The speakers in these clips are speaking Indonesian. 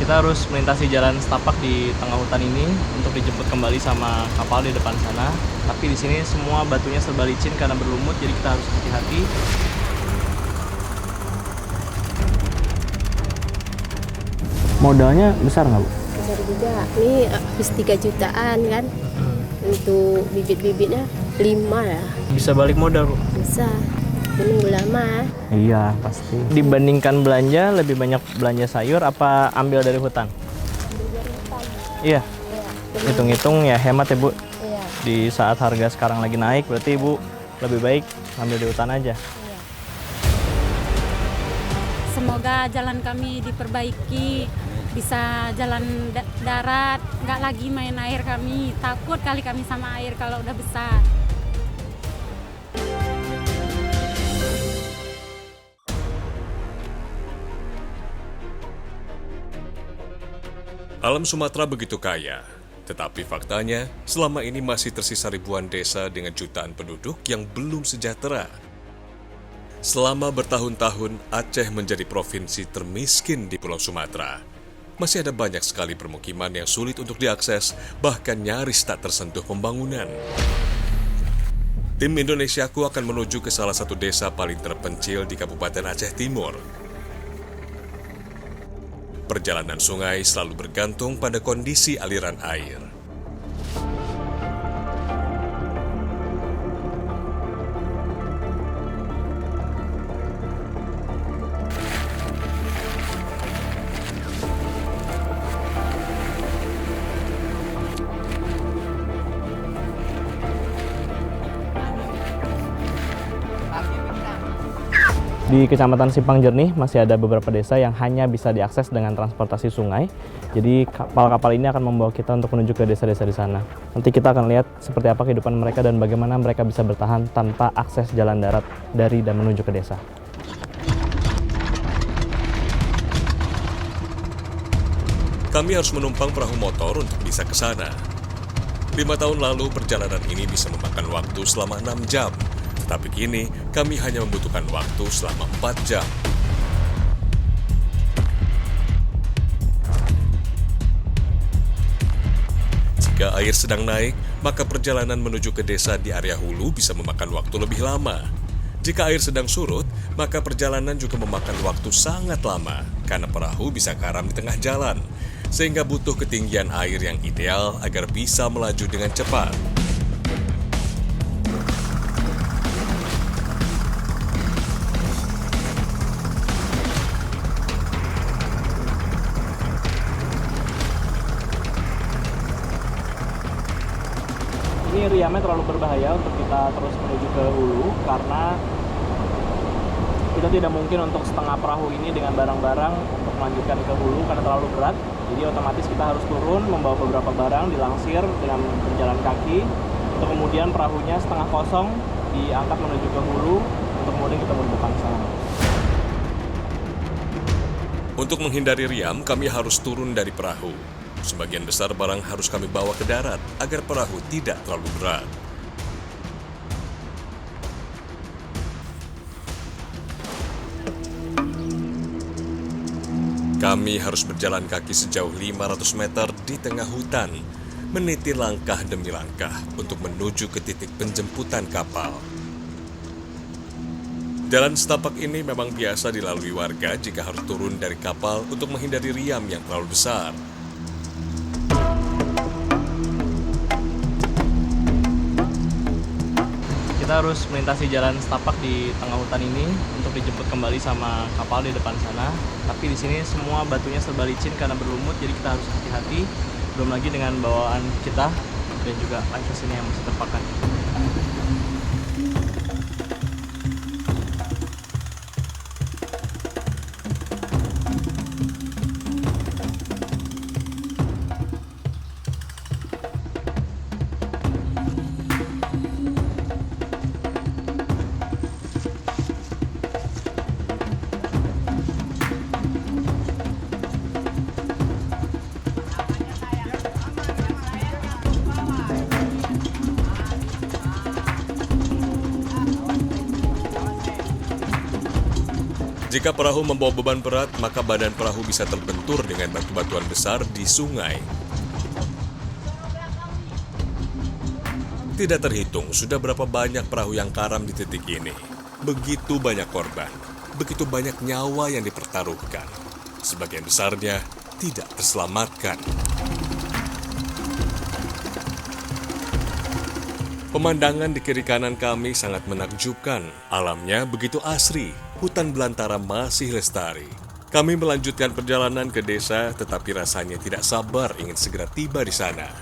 Kita harus melintasi jalan setapak di tengah hutan ini untuk dijemput kembali sama kapal di depan sana. Tapi di sini semua batunya serba licin karena berlumut, jadi kita harus hati-hati. Modalnya besar nggak, Bu? Besar juga. Ini habis 3 jutaan kan. Untuk bibit-bibitnya 5 ya. Bisa balik modal, Bu? Bisa. Menunggu lama. Iya, pasti. Dibandingkan belanja, lebih banyak belanja sayur apa ambil dari hutan? Iya. Hitung-hitung ya hemat ya, Bu. Iya. Di saat harga sekarang lagi naik, berarti Ibu lebih baik ambil di hutan aja. Iya. Semoga jalan kami diperbaiki, bisa jalan darat, nggak lagi main air kami. Takut kali kami sama air kalau udah besar. Alam Sumatera begitu kaya, tetapi faktanya selama ini masih tersisa ribuan desa dengan jutaan penduduk yang belum sejahtera. Selama bertahun-tahun Aceh menjadi provinsi termiskin di Pulau Sumatera. Masih ada banyak sekali permukiman yang sulit untuk diakses, bahkan nyaris tak tersentuh pembangunan. Tim Indonesiaku akan menuju ke salah satu desa paling terpencil di Kabupaten Aceh Timur. Perjalanan sungai selalu bergantung pada kondisi aliran air. Di Kecamatan Simpang Jernih masih ada beberapa desa yang hanya bisa diakses dengan transportasi sungai. Jadi kapal-kapal ini akan membawa kita untuk menuju ke desa-desa di sana. Nanti kita akan lihat seperti apa kehidupan mereka dan bagaimana mereka bisa bertahan tanpa akses jalan darat dari dan menuju ke desa. Kami harus menumpang perahu motor untuk bisa ke sana. 5 tahun lalu perjalanan ini bisa memakan waktu selama 6 jam. Tetapi kini kami hanya membutuhkan waktu selama 4 jam. Jika air sedang naik, maka perjalanan menuju ke desa di area hulu bisa memakan waktu lebih lama. Jika air sedang surut, maka perjalanan juga memakan waktu sangat lama karena perahu bisa karam di tengah jalan, sehingga butuh ketinggian air yang ideal agar bisa melaju dengan cepat. Ini riamnya terlalu berbahaya untuk kita terus menuju ke hulu karena kita tidak mungkin untuk setengah perahu ini dengan barang-barang untuk melanjutkan ke hulu karena terlalu berat. Jadi otomatis kita harus turun membawa beberapa barang dilangsir dengan berjalan kaki untuk kemudian perahunya setengah kosong diangkat menuju ke hulu untuk kemudian kita berdepan sana. Untuk menghindari riam, kami harus turun dari perahu. Sebagian besar barang harus kami bawa ke darat agar perahu tidak terlalu berat. Kami harus berjalan kaki sejauh 500 meter di tengah hutan, meniti langkah demi langkah untuk menuju ke titik penjemputan kapal. Jalan setapak ini memang biasa dilalui warga jika harus turun dari kapal untuk menghindari riam yang terlalu besar. Kita harus melintasi jalan setapak di tengah hutan ini untuk dijemput kembali sama kapal di depan sana. Tapi di sini semua batunya serba licin karena berlumut, jadi kita harus hati-hati. Belum lagi dengan bawaan kita dan juga life vest ini yang masih terpakai. Jika perahu membawa beban berat, maka badan perahu bisa terbentur dengan batu-batuan besar di sungai. Tidak terhitung sudah berapa banyak perahu yang karam di titik ini. Begitu banyak korban, begitu banyak nyawa yang dipertaruhkan. Sebagian besarnya tidak terselamatkan. Pemandangan di kiri kanan kami sangat menakjubkan. Alamnya begitu asri, hutan belantara masih lestari. Kami melanjutkan perjalanan ke desa, tetapi rasanya tidak sabar ingin segera tiba di sana.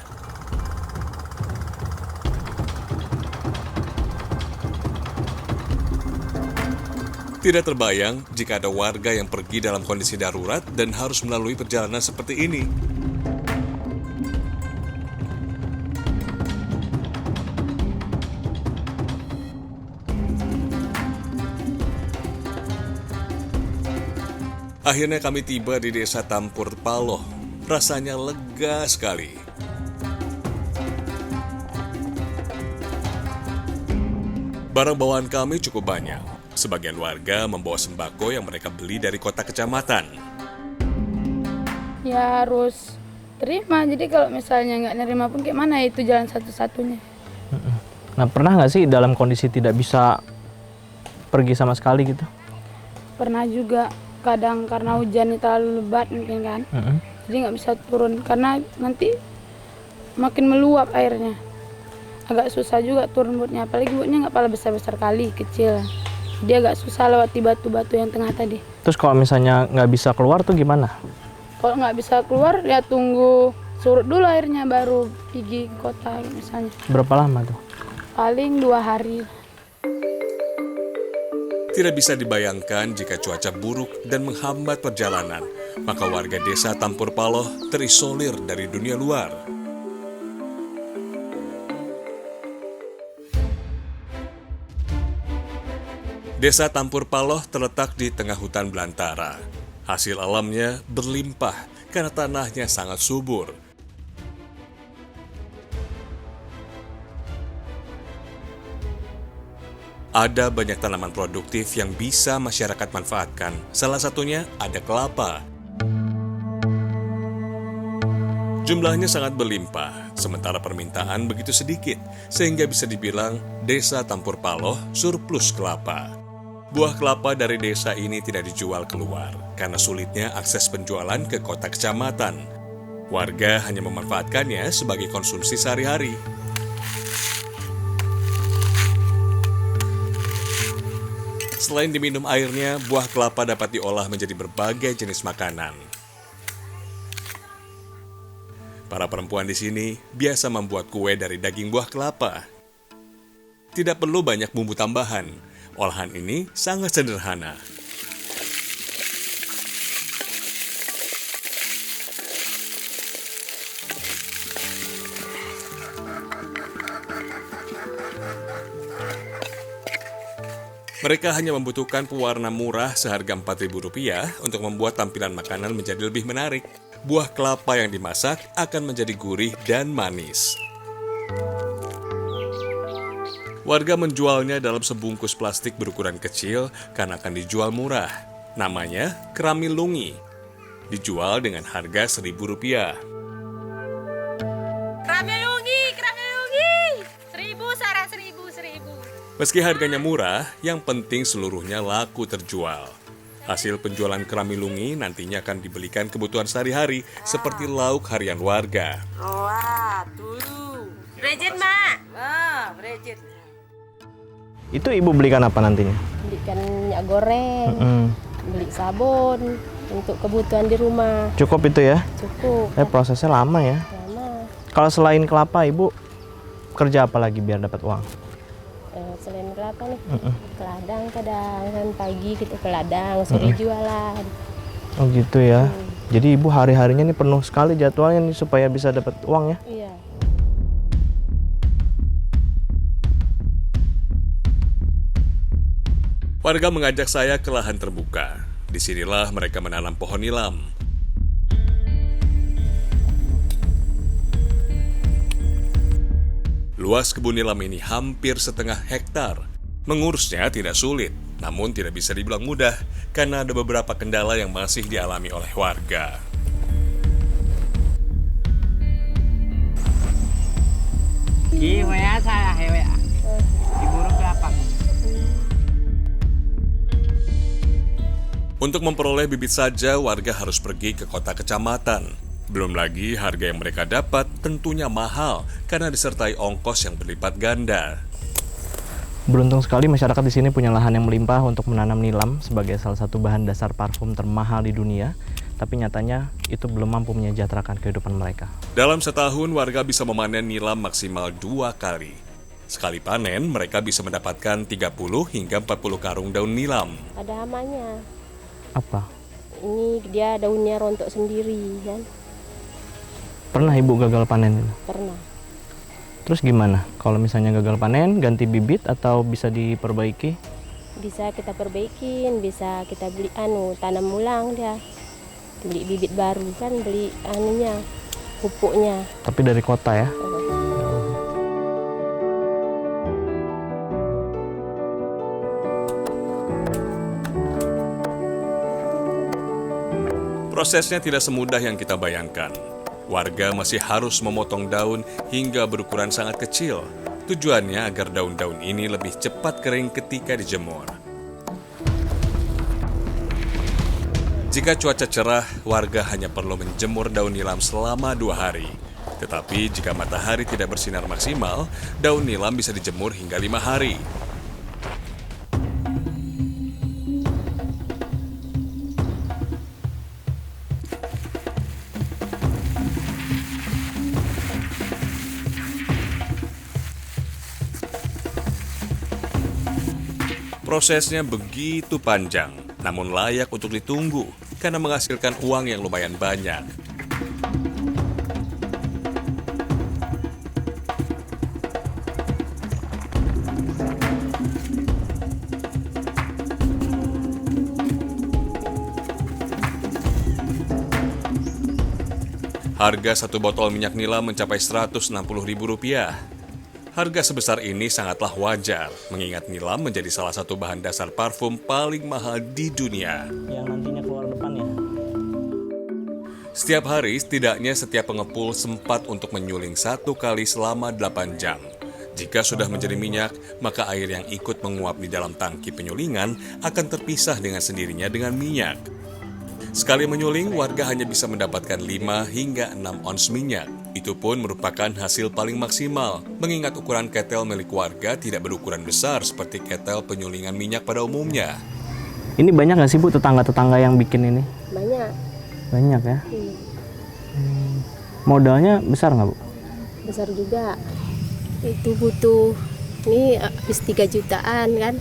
Tidak terbayang jika ada warga yang pergi dalam kondisi darurat dan harus melalui perjalanan seperti ini. Akhirnya kami tiba di desa Tampur Paloh. Rasanya lega sekali. Barang bawaan kami cukup banyak. Sebagian warga membawa sembako yang mereka beli dari kota kecamatan. Ya harus terima, jadi kalau misalnya nggak nerima pun kayak mana, itu jalan satu-satunya. Nah, pernah nggak sih dalam kondisi tidak bisa pergi sama sekali gitu? Pernah juga, kadang karena hujan terlalu lebat mungkin kan, jadi nggak bisa turun karena nanti makin meluap airnya. Agak susah juga turun botnya, apalagi botnya nggak pala besar-besar kali, kecil. Dia agak susah lewati batu-batu yang tengah tadi. Terus kalau misalnya nggak bisa keluar tuh gimana? Kalau nggak bisa keluar, ya tunggu surut dulu airnya baru pergi ke kota misalnya. Berapa lama tuh? Paling 2 hari. Tidak bisa dibayangkan jika cuaca buruk dan menghambat perjalanan, maka warga desa Tampur Paloh terisolir dari dunia luar. Desa Tampur Paloh terletak di tengah hutan belantara. Hasil alamnya berlimpah karena tanahnya sangat subur. Ada banyak tanaman produktif yang bisa masyarakat manfaatkan. Salah satunya ada kelapa. Jumlahnya sangat berlimpah, sementara permintaan begitu sedikit, sehingga bisa dibilang desa Tampur Paloh surplus kelapa. Buah kelapa dari desa ini tidak dijual keluar, karena sulitnya akses penjualan ke kota kecamatan. Warga hanya memanfaatkannya sebagai konsumsi sehari-hari. Selain diminum airnya, buah kelapa dapat diolah menjadi berbagai jenis makanan. Para perempuan di sini biasa membuat kue dari daging buah kelapa. Tidak perlu banyak bumbu tambahan. Olahan ini sangat sederhana. Mereka hanya membutuhkan pewarna murah seharga Rp4.000 untuk membuat tampilan makanan menjadi lebih menarik. Buah kelapa yang dimasak akan menjadi gurih dan manis. Warga menjualnya dalam sebungkus plastik berukuran kecil karena akan dijual murah. Namanya Kramilungi. Dijual dengan harga Rp1.000. Kramilungi, Kramilungi. 1.000, Sarah, 1.000. Meski harganya murah, yang penting seluruhnya laku terjual. Hasil penjualan Kramilungi nantinya akan dibelikan kebutuhan sehari-hari seperti lauk harian warga. Wah, dulu. Bridget, Mak. Bridget. Itu ibu belikan apa nantinya? Belikan minyak goreng, beli sabun untuk kebutuhan di rumah. Cukup itu ya? Cukup. Prosesnya lama ya? Lama. Kalau selain kelapa, ibu kerja apa lagi biar dapat uang? Selain kelapa nih, ke ladang kadang kan pagi kita ke ladang, sore jualan. Oh gitu ya. Jadi ibu hari-harinya nih penuh sekali jadwalnya nih supaya bisa dapat uang ya? Iya. Warga mengajak saya ke lahan terbuka. Disinilah mereka menanam pohon nilam. Luas kebun nilam ini hampir 1/2 hektar. Mengurusnya tidak sulit. Namun tidak bisa dibilang mudah karena ada beberapa kendala yang masih dialami oleh warga. Untuk memperoleh bibit saja, warga harus pergi ke kota kecamatan. Belum lagi harga yang mereka dapat tentunya mahal karena disertai ongkos yang berlipat ganda. Beruntung sekali masyarakat di sini punya lahan yang melimpah untuk menanam nilam sebagai salah satu bahan dasar parfum termahal di dunia. Tapi nyatanya itu belum mampu menyejahterakan kehidupan mereka. Dalam setahun, warga bisa memanen nilam maksimal 2 kali. Sekali panen, mereka bisa mendapatkan 30 hingga 40 karung daun nilam. Ada hamanya. Apa? Ini dia daunnya rontok sendiri kan. Pernah ibu gagal panen? Pernah. Terus gimana? Kalau misalnya gagal panen, ganti bibit atau bisa diperbaiki? Bisa kita perbaikin, bisa kita beli tanam ulang dia. Beli bibit baru kan, beli pupuknya. Tapi dari kota ya? Prosesnya tidak semudah yang kita bayangkan. Warga masih harus memotong daun hingga berukuran sangat kecil. Tujuannya agar daun-daun ini lebih cepat kering ketika dijemur. Jika cuaca cerah, warga hanya perlu menjemur daun nilam selama 2 hari. Tetapi jika matahari tidak bersinar maksimal, daun nilam bisa dijemur hingga 5 hari. Prosesnya begitu panjang, namun layak untuk ditunggu karena menghasilkan uang yang lumayan banyak. Harga satu botol minyak nilam mencapai Rp160.000. Harga sebesar ini sangatlah wajar, mengingat nilam menjadi salah satu bahan dasar parfum paling mahal di dunia. Yang nantinya keluar depan ya? Setiap hari, setidaknya setiap pengepul sempat untuk menyuling 1 kali selama 8 jam. Jika sudah menjadi minyak, maka air yang ikut menguap di dalam tangki penyulingan akan terpisah dengan sendirinya dengan minyak. Sekali menyuling, warga hanya bisa mendapatkan 5 hingga 6 ons minyak. Itu pun merupakan hasil paling maksimal, mengingat ukuran ketel milik warga tidak berukuran besar seperti ketel penyulingan minyak pada umumnya. Ini banyak nggak sih Bu tetangga-tetangga yang bikin ini? Banyak. Banyak ya? Modalnya besar nggak Bu? Besar juga. Itu butuh, ini habis 3 jutaan kan.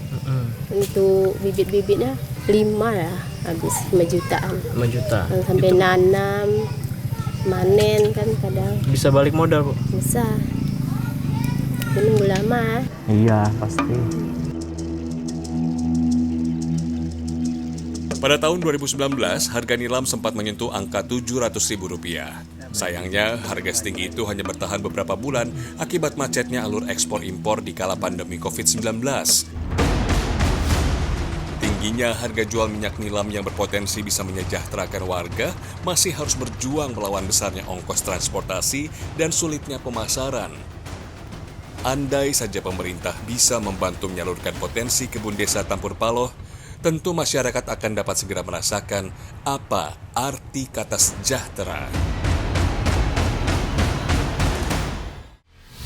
Untuk bibit-bibitnya 5 ya, habis 5 jutaan. 5 juta. Sampai nanam, manen kan kadang Bisa balik modal Bu? bisa. Ini nunggu lama. Iya pasti. Pada tahun 2019, harga nilam sempat menyentuh angka Rp700.000. Sayangnya, harga setinggi itu hanya bertahan beberapa bulan akibat macetnya alur ekspor-impor di kala pandemi COVID-19. Tingginya harga jual minyak nilam yang berpotensi bisa menyejahterakan warga masih harus berjuang melawan besarnya ongkos transportasi dan sulitnya pemasaran. Andai saja pemerintah bisa membantu menyalurkan potensi kebun desa Tampur Paloh, tentu masyarakat akan dapat segera merasakan apa arti kata sejahtera.